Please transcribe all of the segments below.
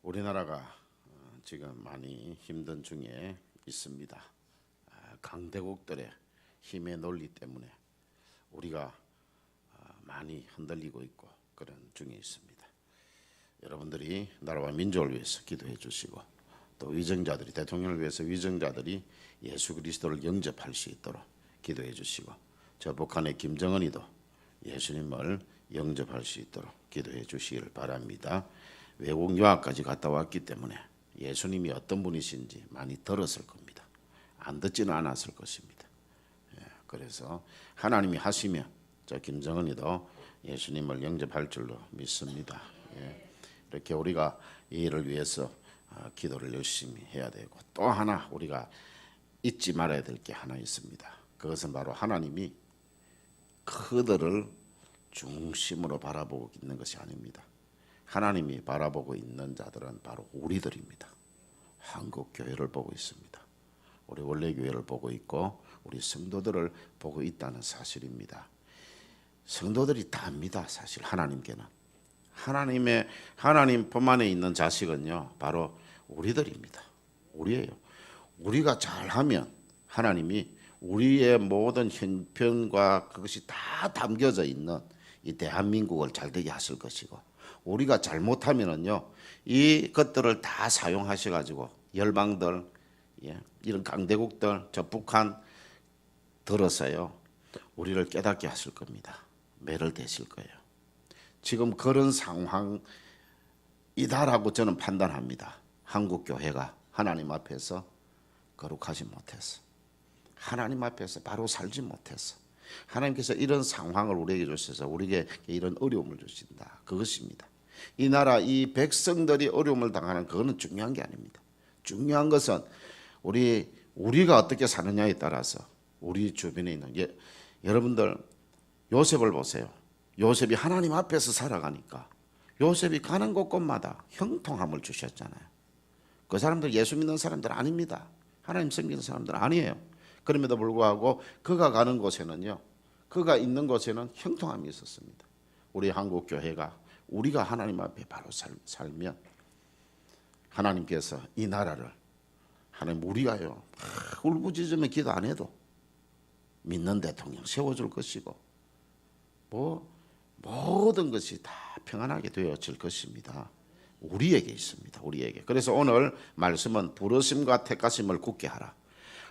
우리나라가 지금 많이 힘든 중에 있습니다. 강대국들의 힘의 논리 때문에 우리가 많이 흔들리고 있고 그런 중에 있습니다. 여러분들이 나라와 민족을 위해서 기도해 주시고 또 위정자들이 대통령을 위해서 위정자들이 예수 그리스도를 영접할 수 있도록 기도해 주시고 저 북한의 김정은이도 예수님을 영접할 수 있도록 기도해 주시기를 바랍니다. 외국 유학까지 갔다 왔기 때문에 예수님이 어떤 분이신지 많이 들었을 겁니다. 안 듣지는 않았을 것입니다. 그래서 하나님이 하시면 저 김정은이도 예수님을 영접할 줄로 믿습니다. 이렇게 우리가 이 일을 위해서 기도를 열심히 해야 되고 또 하나 우리가 잊지 말아야 될 게 하나 있습니다. 그것은 바로 하나님이 그들을 중심으로 바라보고 있는 것이 아닙니다. 하나님이 바라보고 있는 자들은 바로 우리들입니다. 한국 교회를 보고 있습니다. 우리 원래 교회를 보고 있고 우리 성도들을 보고 있다는 사실입니다. 성도들이 다 압니다. 사실 하나님께는 하나님 품 안에 있는 자식은요 바로 우리들입니다. 우리예요. 우리가 잘하면 하나님이 우리의 모든 형편과 그것이 다 담겨져 있는 이 대한민국을 잘되게 하실 것이고 우리가 잘못하면은요 이 것들을 다 사용하셔 가지고 열방들 이런 강대국들 저 북한 들어서요 우리를 깨닫게 하실 겁니다. 매를 대실 거예요. 지금 그런 상황이다라고 저는 판단합니다. 한국 교회가 하나님 앞에서 거룩하지 못해서 하나님 앞에서 바로 살지 못해서 하나님께서 이런 상황을 우리에게 주셔서 우리에게 이런 어려움을 주신다. 그것입니다. 이 나라 이 백성들이 어려움을 당하는 그거는 중요한 게 아닙니다. 중요한 것은 우리가 어떻게 사느냐에 따라서 우리 주변에 있는 여러분들 요셉을 보세요. 요셉이 하나님 앞에서 살아가니까 요셉이 가는 곳곳마다 형통함을 주셨잖아요. 그 사람들 예수 믿는 사람들 아닙니다. 하나님 섬기는 사람들 아니에요. 그럼에도 불구하고 그가 가는 곳에는요 그가 있는 곳에는 형통함이 있었습니다. 우리 한국 교회가 우리가 하나님 앞에 바로 살면 하나님께서 이 나라를 하나님 우리가요 울부짖으며 기도 안 해도 믿는 대통령 세워줄 것이고 모든 것이 다 평안하게 되어질 것입니다. 우리에게 있습니다. 우리에게. 그래서 오늘 말씀은 부르심과 택하심을 굳게 하라.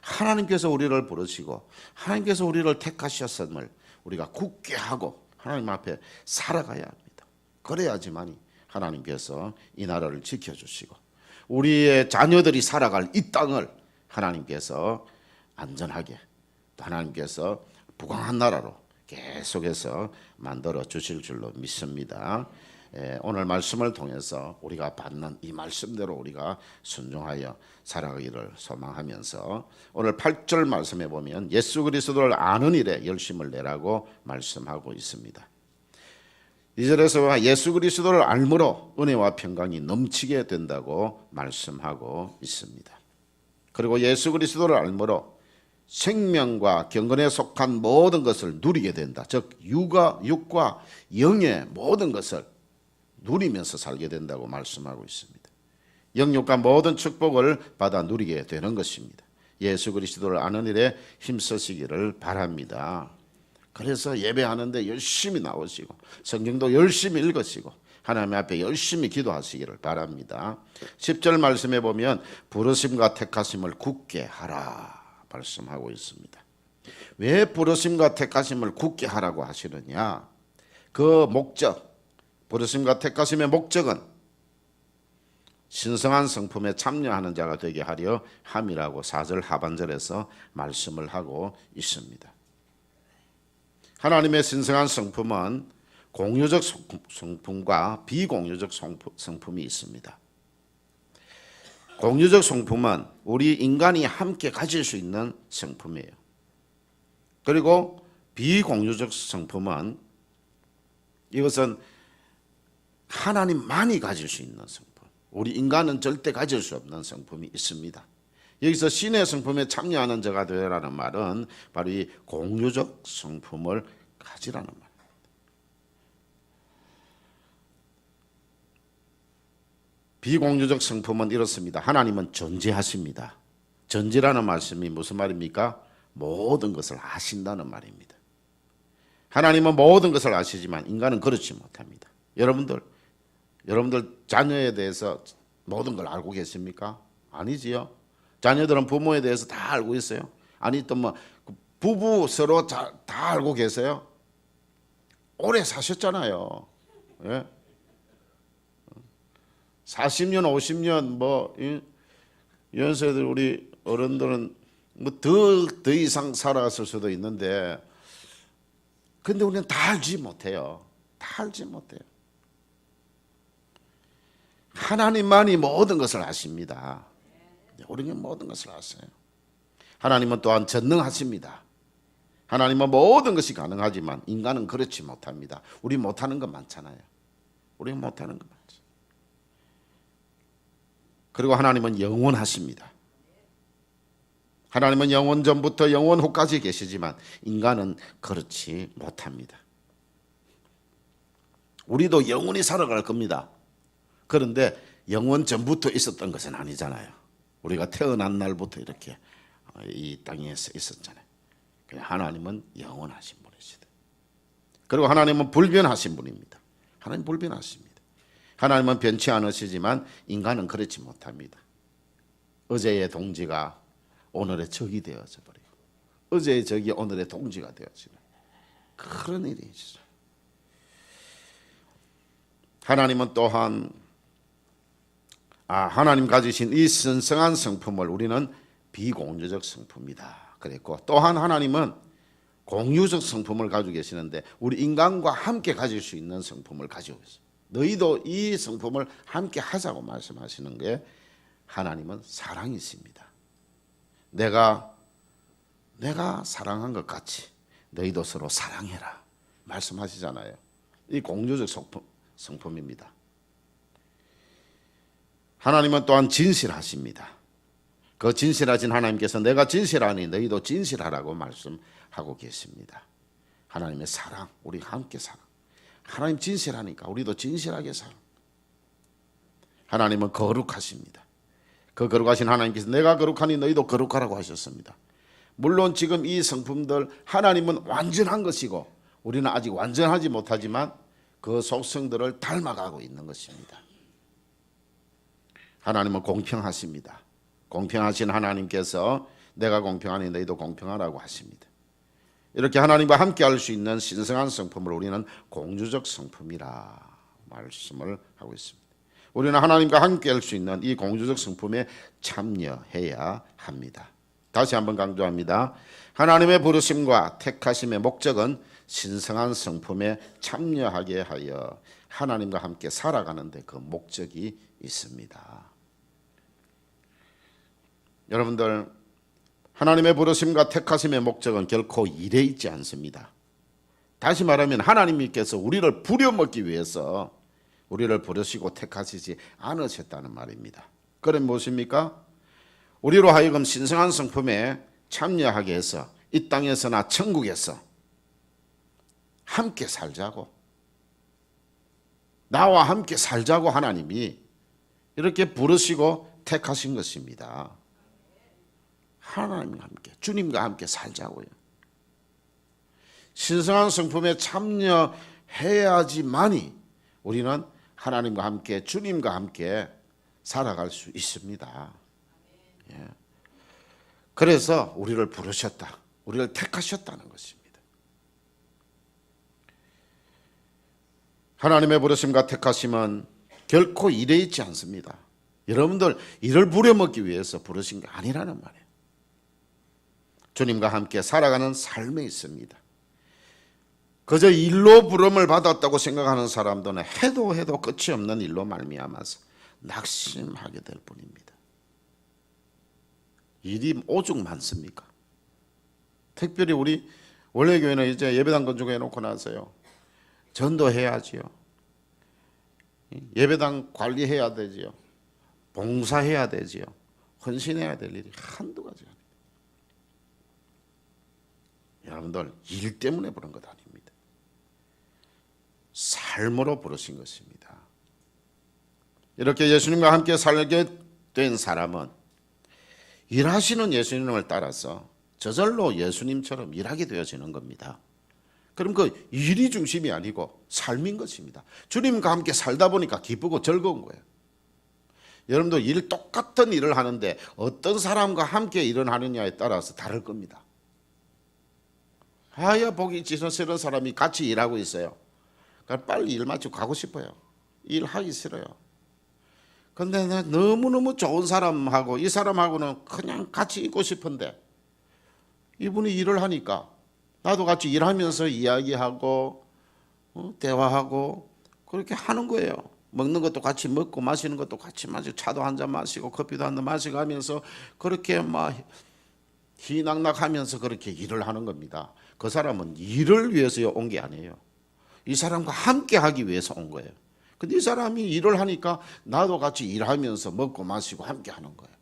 하나님께서 우리를 부르시고 하나님께서 우리를 택하셨음을 우리가 굳게 하고 하나님 앞에 살아가야 합니다. 그래야지만 하나님께서 이 나라를 지켜주시고 우리의 자녀들이 살아갈 이 땅을 하나님께서 안전하게 또 하나님께서 부강한 나라로 계속해서 만들어 주실 줄로 믿습니다. 오늘 말씀을 통해서 우리가 받는 이 말씀대로 우리가 순종하여 살아가기를 소망하면서 오늘 8절 말씀에 보면 예수 그리스도를 아는 일에 열심을 내라고 말씀하고 있습니다. 2절에서 예수 그리스도를 알므로 은혜와 평강이 넘치게 된다고 말씀하고 있습니다. 그리고 예수 그리스도를 알므로 생명과 경건에 속한 모든 것을 누리게 된다. 즉 육과 영의 모든 것을 누리면서 살게 된다고 말씀하고 있습니다. 영육과 모든 축복을 받아 누리게 되는 것입니다. 예수 그리스도를 아는 일에 힘쓰시기를 바랍니다. 그래서 예배하는데 열심히 나오시고 성경도 열심히 읽으시고 하나님 앞에 열심히 기도하시기를 바랍니다. 10절 말씀에 보면 부르심과 택하심을 굳게 하라 말씀하고 있습니다. 왜 부르심과 택하심을 굳게 하라고 하시느냐? 그 목적, 부르심과 택하심의 목적은 신성한 성품에 참여하는 자가 되게 하려 함이라고 4절 하반절에서 말씀을 하고 있습니다. 하나님의 신성한 성품은 공유적 성품과 비공유적 성품이 있습니다. 공유적 성품은 우리 인간이 함께 가질 수 있는 성품이에요. 그리고 비공유적 성품은 이것은 하나님만이 가질 수 있는 성품. 우리 인간은 절대 가질 수 없는 성품이 있습니다. 여기서 신의 성품에 참여하는 자가 되라는 말은 바로 이 공유적 성품을 가지라는 말입니다. 비공유적 성품은 이렇습니다. 하나님은 존재하십니다. 존재라는 말씀이 무슨 말입니까? 모든 것을 아신다는 말입니다. 하나님은 모든 것을 아시지만 인간은 그렇지 못합니다. 여러분들 자녀에 대해서 모든 걸 알고 계십니까? 아니지요. 자녀들은 부모에 대해서 다 알고 있어요. 아니 또 뭐 부부 서로 다 알고 계세요. 오래 사셨잖아요. 예? 40년, 50년 뭐 연세들 우리 어른들은 뭐 더 이상 살아갔을 수도 있는데, 근데 우리는 다 알지 못해요. 다 알지 못해요. 하나님만이 모든 것을 아십니다. 우리는 모든 것을 아세요. 하나님은 또한 전능하십니다. 하나님은 모든 것이 가능하지만 인간은 그렇지 못합니다. 우리 못하는 것 많잖아요. 우리 못하는 것 많죠. 그리고 하나님은 영원하십니다. 하나님은 영원 전부터 영원 후까지 계시지만 인간은 그렇지 못합니다. 우리도 영원히 살아갈 겁니다. 그런데 영원 전부터 있었던 것은 아니잖아요. 우리가 태어난 날부터 이렇게 이 땅에서 있었잖아요. 하나님은 영원하신 분이시다. 그리고 하나님은 불변하신 분입니다. 하나님 불변하십니다. 하나님은 변치 않으시지만 인간은 그렇지 못합니다. 어제의 동지가 오늘의 적이 되어져 버리고 어제의 적이 오늘의 동지가 되어지는 그런 일이 있어요. 하나님은 또한 하나님 가지신 이神성한 성품을 우리는 비공유적 성품이다 그랬고, 또한 하나님은 공유적 성품을 가지고 계시는데 우리 인간과 함께 가질 수 있는 성품을 가지고 있어요. 너희도 이 성품을 함께 하자고 말씀하시는 게, 하나님은 사랑이십니다. 내가 사랑한 것 같이 너희도 서로 사랑해라 말씀하시잖아요. 이 공유적 성품입니다. 하나님은 또한 진실하십니다. 그 진실하신 하나님께서 내가 진실하니 너희도 진실하라고 말씀하고 계십니다. 하나님의 사랑, 우리가 함께 사랑. 하나님 진실하니까 우리도 진실하게 살아. 하나님은 거룩하십니다. 그 거룩하신 하나님께서 내가 거룩하니 너희도 거룩하라고 하셨습니다. 물론 지금 이 성품들 하나님은 완전한 것이고 우리는 아직 완전하지 못하지만 그 속성들을 닮아가고 있는 것입니다. 하나님은 공평하십니다. 공평하신 하나님께서 내가 공평하니 너희도 공평하라고 하십니다. 이렇게 하나님과 함께 할 수 있는 신성한 성품을 우리는 공유적 성품이라 말씀을 하고 있습니다. 우리는 하나님과 함께 할 수 있는 이 공유적 성품에 참여해야 합니다. 다시 한번 강조합니다. 하나님의 부르심과 택하심의 목적은 신성한 성품에 참여하게 하여 하나님과 함께 살아가는 데 그 목적이 있습니다. 여러분들, 하나님의 부르심과 택하심의 목적은 결코 일에 있지 않습니다. 다시 말하면 하나님께서 우리를 부려먹기 위해서 우리를 부르시고 택하시지 않으셨다는 말입니다. 그럼 무엇입니까? 우리로 하여금 신성한 성품에 참여하게 해서 이 땅에서나 천국에서 함께 살자고, 나와 함께 살자고 하나님이 이렇게 부르시고 택하신 것입니다. 하나님과 함께, 주님과 함께 살자고요. 신성한 성품에 참여해야지만이 우리는 하나님과 함께, 주님과 함께 살아갈 수 있습니다. 예. 그래서 우리를 부르셨다, 우리를 택하셨다는 것입니다. 하나님의 부르심과 택하심은 결코 일에 있지 않습니다. 여러분들 이를 부려먹기 위해서 부르신 게 아니라는 말이에요. 주님과 함께 살아가는 삶에 있습니다. 그저 일로 부름을 받았다고 생각하는 사람들은 해도 끝이 없는 일로 말미암아서 낙심하게 될 뿐입니다. 일이 오죽 많습니까? 특별히 우리 원래교회는 이제 예배당 건축해 놓고 나서요, 전도해야지요, 예배당 관리해야 되지요, 봉사해야 되지요, 헌신해야 될 일이 한두 가지 아닙니다. 여러분들 일 때문에 부른 것 아닙니다. 삶으로 부르신 것입니다. 이렇게 예수님과 함께 살게 된 사람은 일하시는 예수님을 따라서 저절로 예수님처럼 일하게 되어지는 겁니다. 그럼 그 일이 중심이 아니고 삶인 것입니다. 주님과 함께 살다 보니까 기쁘고 즐거운 거예요. 여러분도 똑같은 일을 하는데 어떤 사람과 함께 일을 하느냐에 따라서 다를 겁니다. 하야 보기 싫은 사람이 같이 일하고 있어요. 그러니까 빨리 일 마치고 가고 싶어요. 일하기 싫어요. 근데 너무너무 좋은 사람하고 이 사람하고는 그냥 같이 있고 싶은데 이분이 일을 하니까 나도 같이 일하면서 이야기하고 대화하고 그렇게 하는 거예요. 먹는 것도 같이 먹고 마시는 것도 같이 마시고 차도 한잔 마시고 커피도 한잔 마시고 하면서 그렇게 막 희낙낙하면서 그렇게 일을 하는 겁니다. 그 사람은 일을 위해서 온 게 아니에요. 이 사람과 함께 하기 위해서 온 거예요. 근데 이 사람이 일을 하니까 나도 같이 일하면서 먹고 마시고 함께 하는 거예요.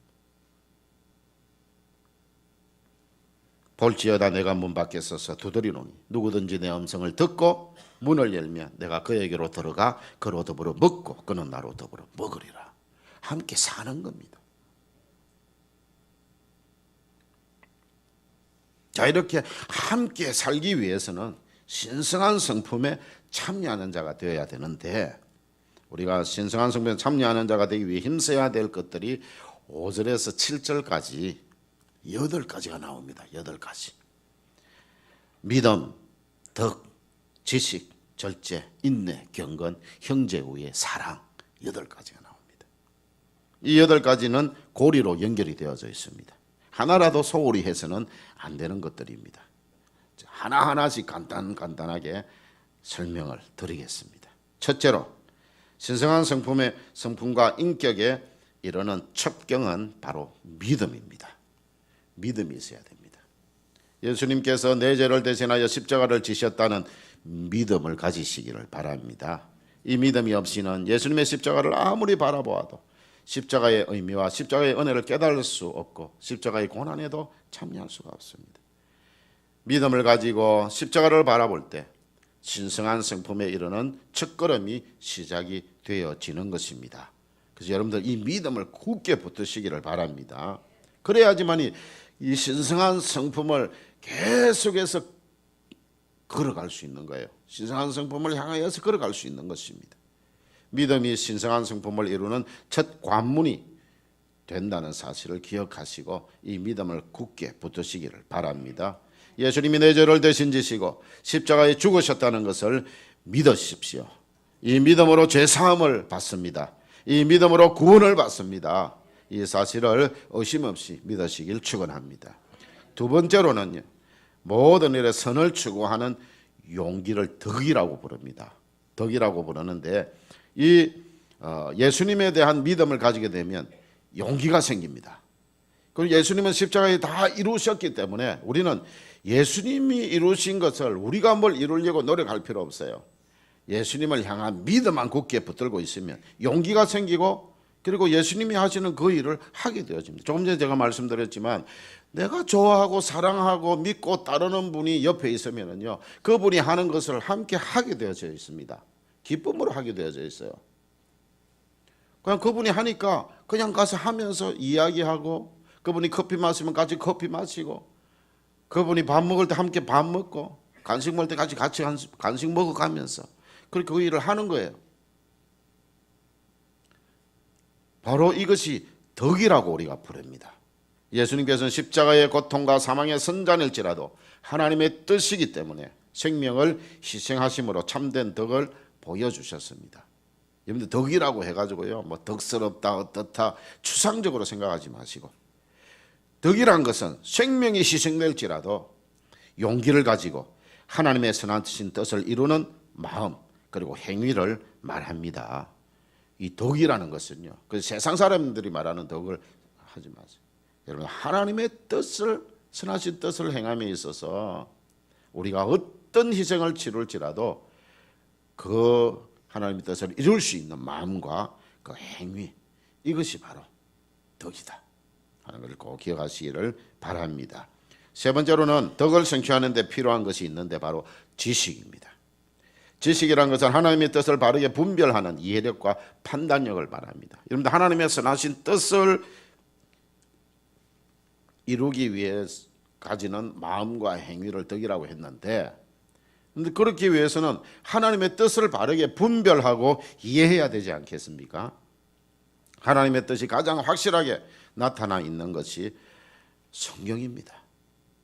볼지어다 내가 문 밖에 서서 두드리노니 누구든지 내 음성을 듣고 문을 열면 내가 그에게로 들어가 그로 더불어 먹고 그는 나로 더불어 먹으리라. 함께 사는 겁니다. 자, 이렇게 함께 살기 위해서는 신성한 성품에 참여하는 자가 되어야 되는데 우리가 신성한 성품에 참여하는 자가 되기 위해 힘써야 될 것들이 5절에서 7절까지 8가지가 나옵니다. 8가지. 믿음, 덕, 지식, 절제, 인내, 경건, 형제 우애, 사랑 8가지가 나옵니다. 이 8가지는 고리로 연결이 되어져 있습니다. 하나라도 소홀히 해서는 안 되는 것들입니다. 하나하나씩 간단하게 설명을 드리겠습니다. 첫째로 신성한 성품과 인격에 이르는 첩경은 바로 믿음입니다. 믿음이 있어야 됩니다. 예수님께서 내 죄를 대신하여 십자가를 지셨다는 믿음을 가지시기를 바랍니다. 이 믿음이 없이는 예수님의 십자가를 아무리 바라보아도 십자가의 의미와 십자가의 은혜를 깨달을 수 없고 십자가의 고난에도 참여할 수가 없습니다. 믿음을 가지고 십자가를 바라볼 때 신성한 성품에 이르는 첫걸음이 시작이 되어지는 것입니다. 그래서 여러분들 이 믿음을 굳게 붙드시기를 바랍니다. 그래야지만 이 신성한 성품을 계속해서 걸어갈 수 있는 거예요. 신성한 성품을 향하여서 걸어갈 수 있는 것입니다. 믿음이 신성한 성품을 이루는 첫 관문이 된다는 사실을 기억하시고 이 믿음을 굳게 붙드시기를 바랍니다. 예수님이 내 죄를 대신 지시고 십자가에 죽으셨다는 것을 믿으십시오. 이 믿음으로 죄사함을 받습니다. 이 믿음으로 구원을 받습니다. 이 사실을 의심 없이 믿으시길 축원합니다. 두 번째로는요, 모든 일에 선을 추구하는 용기를 덕이라고 부릅니다. 덕이라고 부르는데 이 예수님에 대한 믿음을 가지게 되면 용기가 생깁니다. 그리고 예수님은 십자가에 다 이루셨기 때문에 우리는 예수님이 이루신 것을 우리가 뭘 이루려고 노력할 필요 없어요. 예수님을 향한 믿음만 굳게 붙들고 있으면 용기가 생기고 그리고 예수님이 하시는 그 일을 하게 되어집니다. 조금 전에 제가 말씀드렸지만 내가 좋아하고 사랑하고 믿고 따르는 분이 옆에 있으면요, 그분이 하는 것을 함께 하게 되어져 있습니다. 기쁨으로 하게 되어져 있어요. 그냥 그분이 하니까 그냥 가서 하면서 이야기하고 그분이 커피 마시면 같이 커피 마시고 그분이 밥 먹을 때 함께 밥 먹고 간식 먹을 때 같이 간식 먹어가면서 그렇게 그 일을 하는 거예요. 바로 이것이 덕이라고 우리가 부릅니다. 예수님께서는 십자가의 고통과 사망의 선잔일지라도 하나님의 뜻이기 때문에 생명을 희생하심으로 참된 덕을 보여주셨습니다. 여러분들 덕이라고 해가지고요, 뭐 덕스럽다 어떻다 추상적으로 생각하지 마시고 덕이란 것은 생명이 희생될지라도 용기를 가지고 하나님의 선하신 뜻을 이루는 마음 그리고 행위를 말합니다. 이 덕이라는 것은요, 그 세상 사람들이 말하는 덕을 하지 마세요. 여러분 하나님의 뜻을 선하신 뜻을 행함에 있어서 우리가 어떤 희생을 치룰지라도 그 하나님의 뜻을 이룰 수 있는 마음과 그 행위 이것이 바로 덕이다 하는 것을 꼭 기억하시기를 바랍니다. 세 번째로는 덕을 성취하는 데 필요한 것이 있는데 바로 지식입니다. 지식이란 것은 하나님의 뜻을 바르게 분별하는 이해력과 판단력을 말합니다. 여러분들 하나님의 선하신 뜻을 이루기 위해 가지는 마음과 행위를 덕이라고 했는데, 그런데 그렇기 위해서는 하나님의 뜻을 바르게 분별하고 이해해야 되지 않겠습니까? 하나님의 뜻이 가장 확실하게 나타나 있는 것이 성경입니다.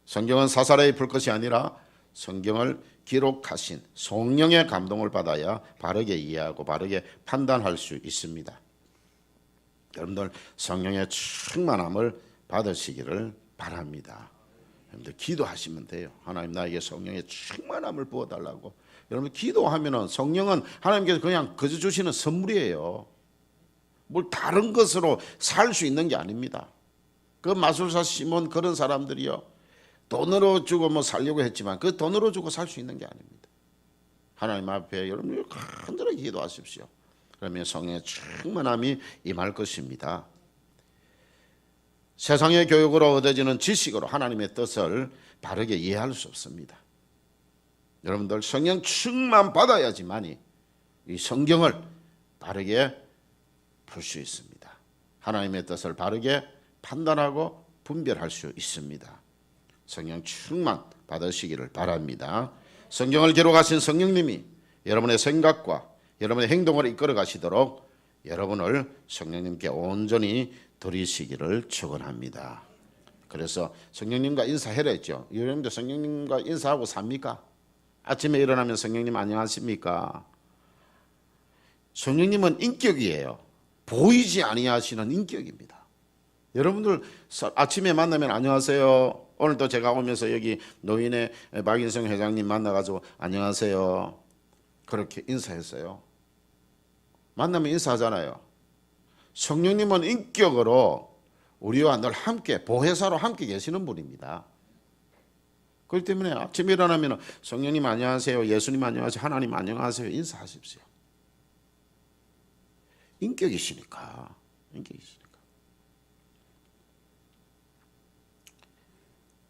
성경은 사사로이 풀 것이 아니라 성경을 기록하신 성령의 감동을 받아야 바르게 이해하고 바르게 판단할 수 있습니다. 여러분들 성령의 충만함을 받으시기를 바랍니다. 여러분들 기도하시면 돼요. 하나님 나에게 성령의 충만함을 부어달라고. 여러분 기도하면은 성령은 하나님께서 그냥 거저 주시는 선물이에요. 뭘 다른 것으로 살 수 있는 게 아닙니다. 그 마술사 시몬 그런 사람들이요, 돈으로 주고 뭐 살려고 했지만 그 돈으로 주고 살 수 있는 게 아닙니다. 하나님 앞에 여러분 간절하게 기도하십시오. 그러면 성령의 충만함이 임할 것입니다. 세상의 교육으로 얻어지는 지식으로 하나님의 뜻을 바르게 이해할 수 없습니다. 여러분들 성령 충만 받아야지만이 이 성경을 바르게 풀 수 있습니다. 하나님의 뜻을 바르게 판단하고 분별할 수 있습니다. 성령 충만 받으시기를 바랍니다. 성경을 기록하신 성령님이 여러분의 생각과 여러분의 행동을 이끌어 가시도록 여러분을 성령님께 온전히 드리시기를 축원합니다. 그래서 성령님과 인사해라 했죠. 여러분들 성령님과 인사하고 삽니까? 아침에 일어나면 성령님 안녕하십니까? 성령님은 인격이에요. 보이지 아니하시는 인격입니다. 여러분들 아침에 만나면 안녕하세요. 오늘도 제가 오면서 여기 노인의 박인성 회장님 만나가지고 안녕하세요. 그렇게 인사했어요. 만나면 인사하잖아요. 성령님은 인격으로 우리와 늘 함께 보혜사로 함께 계시는 분입니다. 그렇기 때문에 아침에 일어나면 성령님 안녕하세요, 예수님 안녕하세요, 하나님 안녕하세요 인사하십시오. 인격이시니까.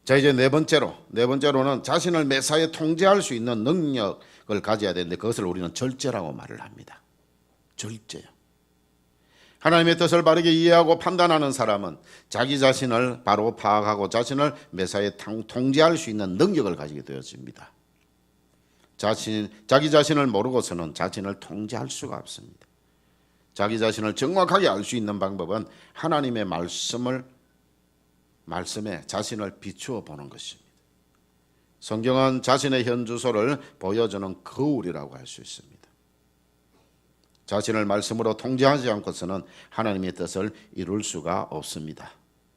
자, 이제 네 번째로는 자신을 매사에 통제할 수 있는 능력을 가져야 되는데 그것을 우리는 절제라고 말을 합니다. 절제요. 하나님의 뜻을 바르게 이해하고 판단하는 사람은 자기 자신을 바로 파악하고 자신을 매사에 통제할 수 있는 능력을 가지게 되어집니다. 자기 자신을 모르고서는 자신을 통제할 수가 없습니다. 자기 자신을 정확하게 알 수 있는 방법은 하나님의 말씀에 자신을 비추어 보는 것입니다. 성경은 자신의 현 주소를 보여주는 거울이라고 할 수 있습니다. 자신을 말씀으로 통제하지 않고서는 하나님의 뜻을 이룰 수가 없습니다.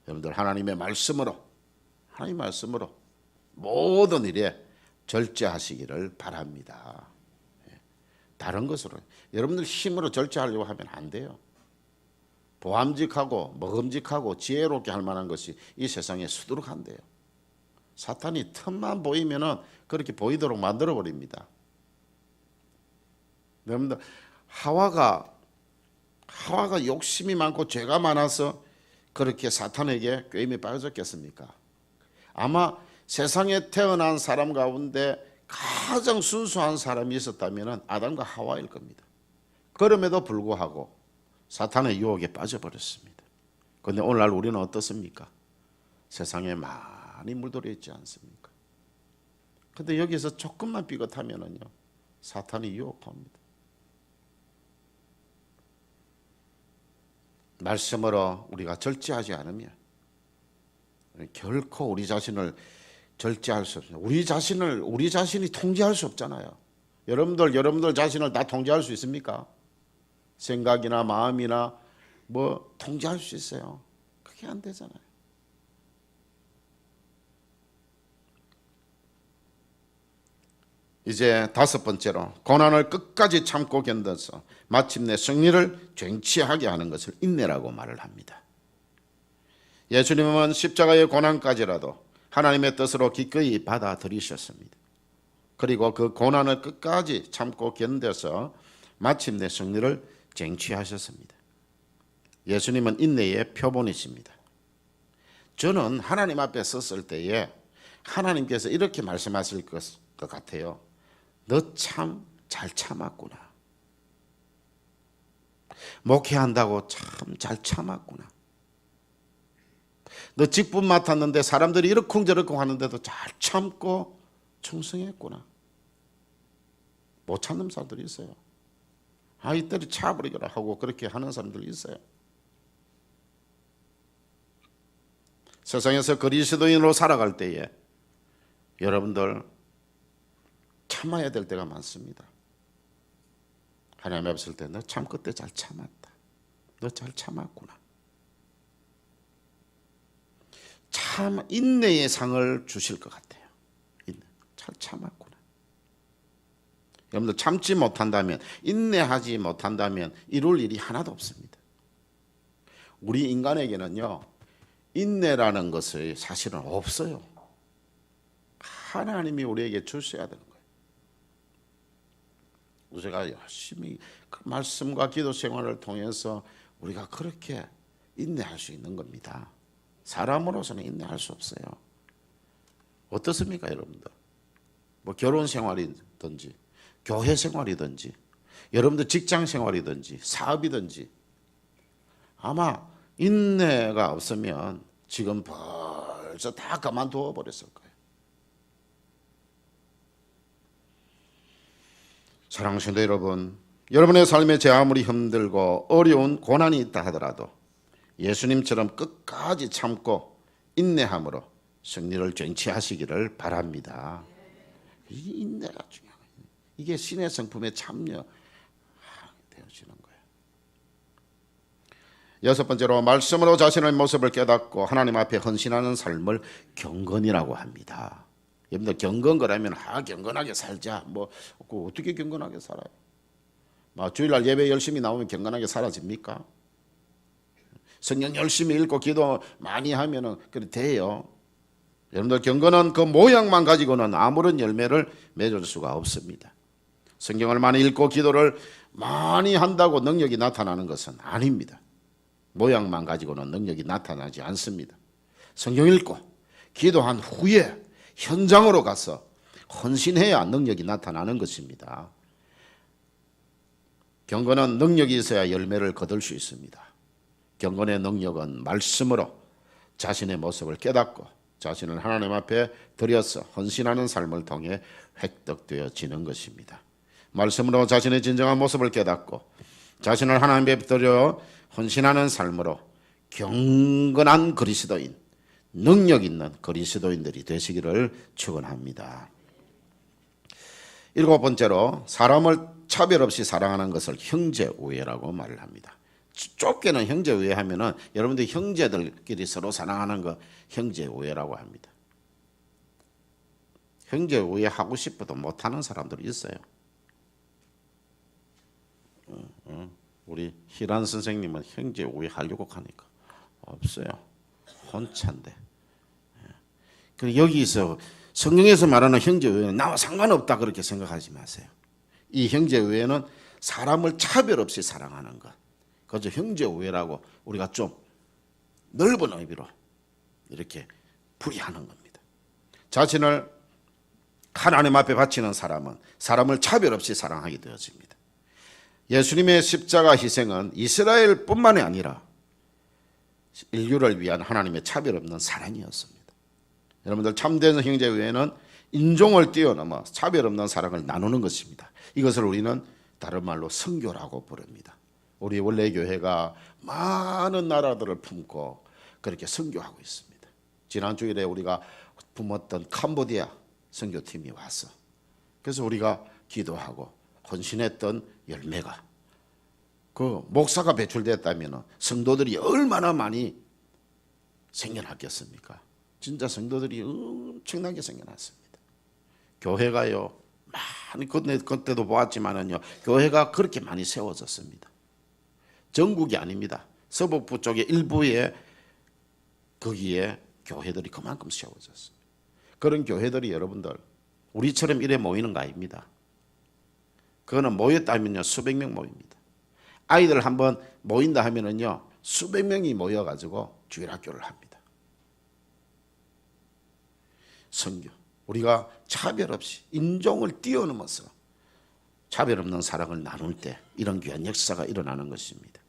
여러분들 하나님의 말씀으로 모든 일에 절제하시기를 바랍니다. 다른 것으로 여러분들 힘으로 절제하려고 하면 안 돼요. 보암직하고 먹음직하고 지혜롭게 할 만한 것이 이 세상에 수두룩한데요. 사탄이 틈만 보이면은 그렇게 보이도록 만들어 버립니다. 여러분들 하와가 욕심이 많고 죄가 많아서 그렇게 사탄에게 꾀임에 빠졌겠습니까? 아마 세상에 태어난 사람 가운데 가장 순수한 사람이 있었다면 아담과 하와일 겁니다. 그럼에도 불구하고 사탄의 유혹에 빠져버렸습니다. 그런데 오늘날 우리는 어떻습니까? 세상에 많이 물들어 있지 않습니까? 그런데 여기서 조금만 삐끗하면요 사탄이 유혹합니다. 말씀으로 우리가 절제하지 않으면 결코 우리 자신을 절제할 수 없습니다. 우리 자신이 통제할 수 없잖아요. 여러분들 자신을 다 통제할 수 있습니까? 생각이나 마음이나 뭐 통제할 수 있어요? 그게 안 되잖아요. 이제 다섯 번째로 고난을 끝까지 참고 견뎌서 마침내 승리를 쟁취하게 하는 것을 인내라고 말을 합니다. 예수님은 십자가의 고난까지라도 하나님의 뜻으로 기꺼이 받아들이셨습니다. 그리고 그 고난을 끝까지 참고 견뎌서 마침내 승리를 쟁취하셨습니다. 예수님은 인내의 표본이십니다. 저는 하나님 앞에 섰을 때에 하나님께서 이렇게 말씀하실 것 같아요. 너 참 잘 참았구나. 목회한다고 참 잘 참았구나. 너 직분 맡았는데 사람들이 이러쿵저러쿵 하는데도 잘 참고 충성했구나. 못 참는 사람들이 있어요. 이때를 차버리거라 하고 그렇게 하는 사람들이 있어요. 세상에서 그리스도인으로 살아갈 때에 여러분들 참아야 될 때가 많습니다. 하나님 앞에 설 때 너 참 그때 잘 참았다. 너 잘 참았구나. 참 인내의 상을 주실 것 같아요. 잘 참았구나. 여러분들 참지 못한다면, 인내하지 못한다면 이룰 일이 하나도 없습니다. 우리 인간에게는요, 인내라는 것이 사실은 없어요. 하나님이 우리에게 주셔야 되는 거예요. 우리가 열심히 그 말씀과 기도 생활을 통해서 우리가 그렇게 인내할 수 있는 겁니다. 사람으로서는 인내할 수 없어요. 어떻습니까, 여러분들? 뭐 결혼 생활이든지 교회 생활이든지 여러분들 직장 생활이든지 사업이든지 아마 인내가 없으면 지금 벌써 다 그만두어 버렸을 거예요. 사랑하는 성도 여러분, 여러분의 삶에 제 아무리 힘들고 어려운 고난이 있다 하더라도 예수님처럼 끝까지 참고 인내함으로 승리를 쟁취하시기를 바랍니다. 이 인내가 중요해요. 이게 신의 성품에 참여되어지는 거예요. 여섯 번째로 말씀으로 자신의 모습을 깨닫고 하나님 앞에 헌신하는 삶을 경건이라고 합니다. 여러분들 경건거라면 경건하게 살자. 뭐 어떻게 경건하게 살아요? 주일날 예배 열심히 나오면 경건하게 살아집니까? 성경 열심히 읽고 기도 많이 하면은 그래 돼요. 여러분들 경건은 그 모양만 가지고는 아무런 열매를 맺을 수가 없습니다. 성경을 많이 읽고 기도를 많이 한다고 능력이 나타나는 것은 아닙니다. 모양만 가지고는 능력이 나타나지 않습니다. 성경 읽고 기도한 후에 현장으로 가서 헌신해야 능력이 나타나는 것입니다. 경건은 능력이 있어야 열매를 거둘 수 있습니다. 경건의 능력은 말씀으로 자신의 모습을 깨닫고 자신을 하나님 앞에 드려서 헌신하는 삶을 통해 획득되어지는 것입니다. 말씀으로 자신의 진정한 모습을 깨닫고 자신을 하나님 앞에 드려 헌신하는 삶으로 경건한 그리스도인, 능력 있는 그리스도인들이 되시기를 축원합니다. 일곱 번째로 사람을 차별 없이 사랑하는 것을 형제우애라고 말을 합니다. 좁게는 형제우애 하면은 여러분들 형제들끼리 서로 사랑하는 거 형제우애라고 합니다. 형제우애 하고 싶어도 못하는 사람들이 있어요. 우리 희란 선생님은 형제우애 하려고 하니까 없어요. 혼자인데. 여기서 성경에서 말하는 형제우애는 나와 상관없다 그렇게 생각하지 마세요. 이 형제우애는 사람을 차별 없이 사랑하는 것. 그래서 형제우애라고 우리가 좀 넓은 의미로 이렇게 풀이하는 겁니다. 자신을 하나님 앞에 바치는 사람은 사람을 차별 없이 사랑하게 되어집니다. 예수님의 십자가 희생은 이스라엘뿐만이 아니라 인류를 위한 하나님의 차별 없는 사랑이었습니다. 여러분들 참된 형제우애는 인종을 뛰어넘어 차별 없는 사랑을 나누는 것입니다. 이것을 우리는 다른 말로 선교라고 부릅니다. 우리 원래 교회가 많은 나라들을 품고 그렇게 선교하고 있습니다. 지난 주일에 우리가 품었던 캄보디아 선교팀이 와서 그래서 우리가 기도하고 헌신했던 열매가 그 목사가 배출됐다면 성도들이 얼마나 많이 생겨났겠습니까? 진짜 성도들이 엄청나게 생겨났습니다. 교회가요 많이 그때도 보았지만은요 교회가 그렇게 많이 세워졌습니다. 전국이 아닙니다. 서북부 쪽의 일부에 거기에 교회들이 그만큼 세워졌습니다. 그런 교회들이 여러분들 우리처럼 이래 모이는 거 아닙니다. 그거는 모였다면요 수백 명 모입니다. 아이들 한번 모인다 하면은요 수백 명이 모여가지고 주일학교를 합니다. 선교. 우리가 차별 없이 인종을 뛰어넘어서 차별 없는 사랑을 나눌 때 이런 귀한 역사가 일어나는 것입니다.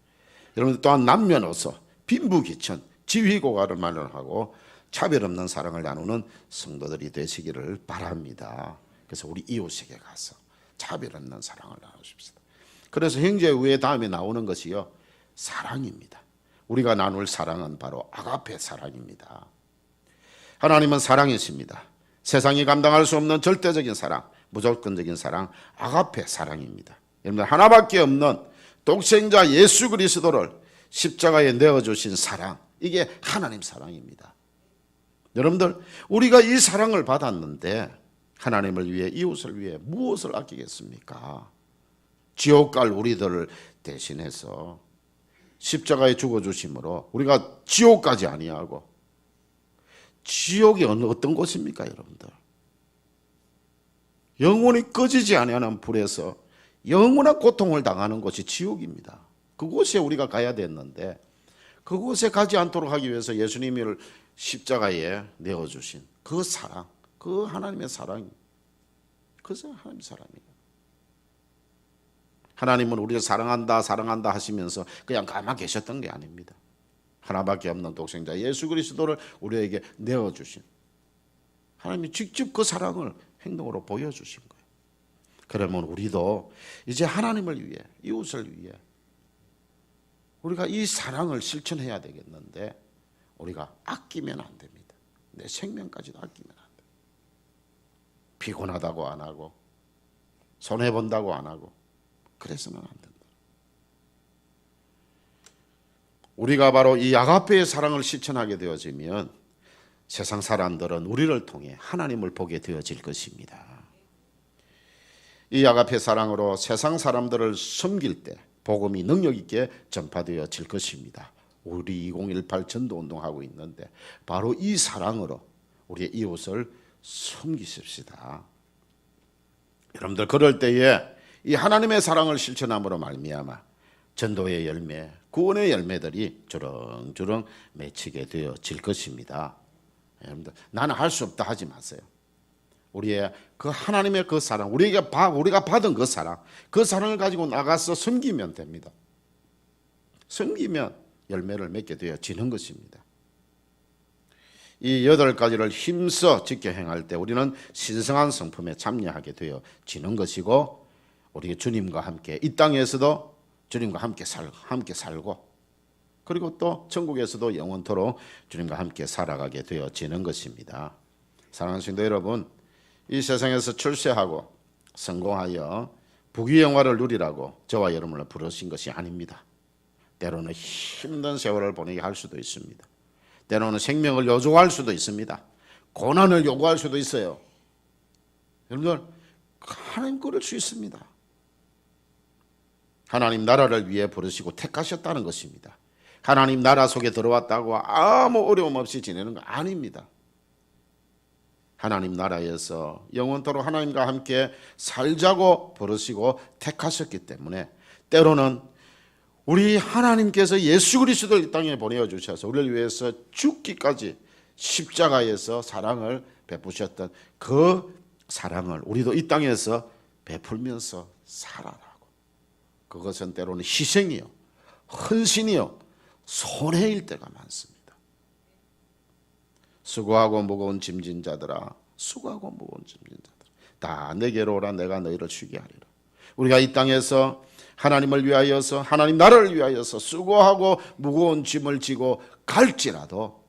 여러분들 또한 남녀노소 빈부귀천 지휘고가를 마련하고 차별 없는 사랑을 나누는 성도들이 되시기를 바랍니다. 그래서 우리 이웃에게 가서 차별 없는 사랑을 나누십시다. 그래서 형제 우애 다음에 나오는 것이요 사랑입니다. 우리가 나눌 사랑은 바로 아가페 사랑입니다. 하나님은 사랑이십니다. 세상이 감당할 수 없는 절대적인 사랑, 무조건적인 사랑, 아가페 사랑입니다. 여러분들 하나밖에 없는 독생자 예수 그리스도를 십자가에 내어주신 사랑, 이게 하나님 사랑입니다. 여러분들 우리가 이 사랑을 받았는데 하나님을 위해 이웃을 위해 무엇을 아끼겠습니까? 지옥 갈 우리들을 대신해서 십자가에 죽어주심으로 우리가 지옥 가지 아니하고, 지옥이 어떤 곳입니까 여러분들? 영원히 꺼지지 아니하는 불에서 영원한 고통을 당하는 곳이 지옥입니다. 그곳에 우리가 가야 됐는데 그곳에 가지 않도록 하기 위해서 예수님이 십자가에 내어주신 그 사랑, 그 하나님의 사랑이, 그것은 하나님의 사랑이에요. 하나님은 우리를 사랑한다 사랑한다 하시면서 그냥 가만 계셨던 게 아닙니다. 하나밖에 없는 독생자 예수 그리스도를 우리에게 내어주신, 하나님이 직접 그 사랑을 행동으로 보여주신 거예요. 그러면 우리도 이제 하나님을 위해, 이웃을 위해 우리가 이 사랑을 실천해야 되겠는데 우리가 아끼면 안 됩니다. 내 생명까지도 아끼면 안 돼요. 피곤하다고 안 하고 손해본다고 안 하고 그래서는 안 된다. 우리가 바로 이 아가페의 사랑을 실천하게 되어지면 세상 사람들은 우리를 통해 하나님을 보게 되어질 것입니다. 이 아가페 사랑으로 세상 사람들을 섬길 때 복음이 능력 있게 전파되어질 것입니다. 우리 2018 전도운동하고 있는데 바로 이 사랑으로 우리의 이웃을 섬기십시다. 여러분들 그럴 때에 이 하나님의 사랑을 실천함으로 말미암아 전도의 열매, 구원의 열매들이 주렁주렁 맺히게 되어질 것입니다. 여러분들 나는 할 수 없다 하지 마세요. 우리의 그 하나님의 그 사랑, 우리가 받은 그 사랑을 가지고 나가서 섬기면 됩니다. 섬기면 열매를 맺게 되어지는 것입니다. 이 8가지를 힘써 지켜 행할 때 우리는 신성한 성품에 참여하게 되어지는 것이고, 우리 주님과 함께 이 땅에서도 주님과 함께 살고 그리고 또 천국에서도 영원토록 주님과 함께 살아가게 되어지는 것입니다. 사랑하는 성도 여러분, 이 세상에서 출세하고 성공하여 부귀영화를 누리라고 저와 여러분을 부르신 것이 아닙니다. 때로는 힘든 세월을 보내게 할 수도 있습니다. 때로는 생명을 요구할 수도 있습니다. 고난을 요구할 수도 있어요. 여러분들 하나님 그럴 수 있습니다. 하나님 나라를 위해 부르시고 택하셨다는 것입니다. 하나님 나라 속에 들어왔다고 아무 어려움 없이 지내는 거 아닙니다. 하나님 나라에서 영원토록 하나님과 함께 살자고 부르시고 택하셨기 때문에 때로는 우리 하나님께서 예수 그리스도를 이 땅에 보내주셔서 우리를 위해서 죽기까지 십자가에서 사랑을 베푸셨던 그 사랑을 우리도 이 땅에서 베풀면서 살아라고. 그것은 때로는 희생이요, 헌신이요, 손해일 때가 많습니다. 수고하고 무거운 짐진 자들아, 수고하고 무거운 짐진 자들아, 다 내게로 오라, 내가 너희를 쉬게 하리라. 우리가 이 땅에서 하나님을 위하여서, 하나님 나라를 위하여서 수고하고 무거운 짐을 지고 갈지라도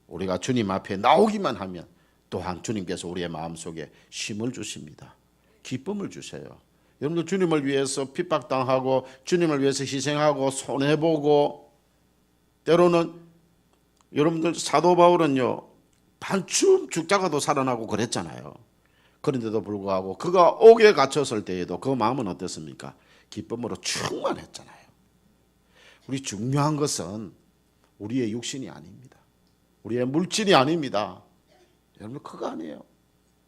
우리가 주님 앞에 나오기만 하면 또한 주님께서 우리의 마음속에 쉼을 주십니다. 기쁨을 주셔요. 여러분들 주님을 위해서 핍박당하고 주님을 위해서 희생하고 손해보고, 때로는 여러분들 사도 바울은요 반쯤 죽다가도 살아나고 그랬잖아요. 그런데도 불구하고 그가 옥에 갇혔을 때에도 그 마음은 어땠습니까? 기쁨으로 충만했잖아요. 우리 중요한 것은 우리의 육신이 아닙니다. 우리의 물질이 아닙니다. 여러분 그거 아니에요.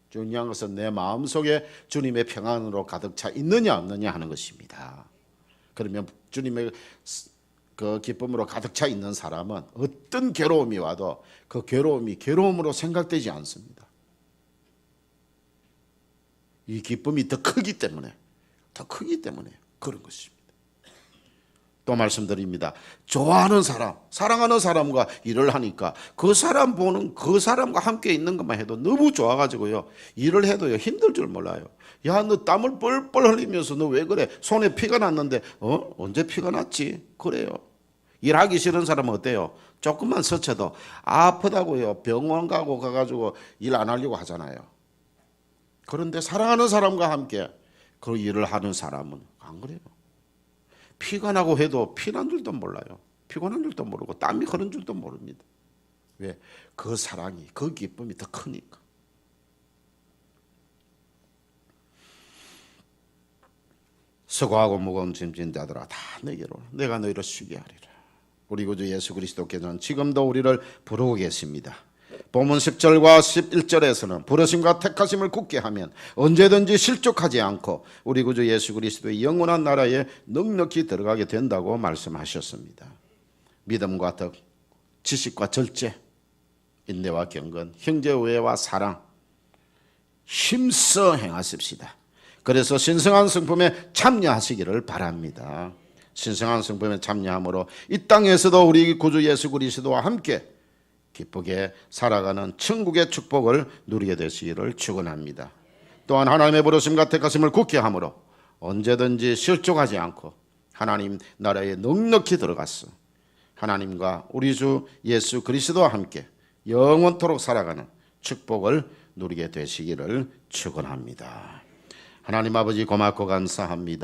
중요한 것은 내 마음속에 주님의 평안으로 가득 차 있느냐 없느냐 하는 것입니다. 그러면 주님의 그 기쁨으로 가득 차 있는 사람은 어떤 괴로움이 와도 그 괴로움이 괴로움으로 생각되지 않습니다. 이 기쁨이 더 크기 때문에 더 크기 때문에 그런 것입니다. 또 말씀드립니다. 좋아하는 사람, 사랑하는 사람과 일을 하니까 그 사람 보는 그 사람과 함께 있는 것만 해도 너무 좋아가지고요. 일을 해도요 힘들 줄 몰라요. 야, 너 땀을 뻘뻘 흘리면서 너 왜 그래? 손에 피가 났는데 언제 피가 났지? 그래요. 일하기 싫은 사람은 어때요? 조금만 스쳐도 아프다고요. 병원 가고 가가지고 일 안 하려고 하잖아요. 그런데 사랑하는 사람과 함께 그 일을 하는 사람은 안 그래요. 피가 나고 해도 피난 줄도 몰라요. 피곤한 줄도 모르고 땀이 흐른 줄도 모릅니다. 왜? 그 사랑이, 그 기쁨이 더 크니까. 수고하고 무거운 짐진 자들아 다 내게로 내가 너희를 쉬게 하리라. 우리 구주 예수 그리스도께서는 지금도 우리를 부르고 계십니다. 본문 10절과 11절에서는 부르심과 택하심을 굳게 하면 언제든지 실족하지 않고 우리 구주 예수 그리스도의 영원한 나라에 넉넉히 들어가게 된다고 말씀하셨습니다. 믿음과 덕, 지식과 절제, 인내와 경건, 형제우애와 사랑 힘써 행하십시다. 그래서 신성한 성품에 참여하시기를 바랍니다. 신성한 성품에 참여함으로 이 땅에서도 우리 구주 예수 그리스도와 함께 기쁘게 살아가는 천국의 축복을 누리게 되시기를 축원합니다. 또한 하나님의 부르심과 택하심을 굳게 함으로 언제든지 실족하지 않고 하나님 나라에 넉넉히 들어가서 하나님과 우리 주 예수 그리스도와 함께 영원토록 살아가는 축복을 누리게 되시기를 축원합니다. 하나님 아버지 고맙고 감사합니다.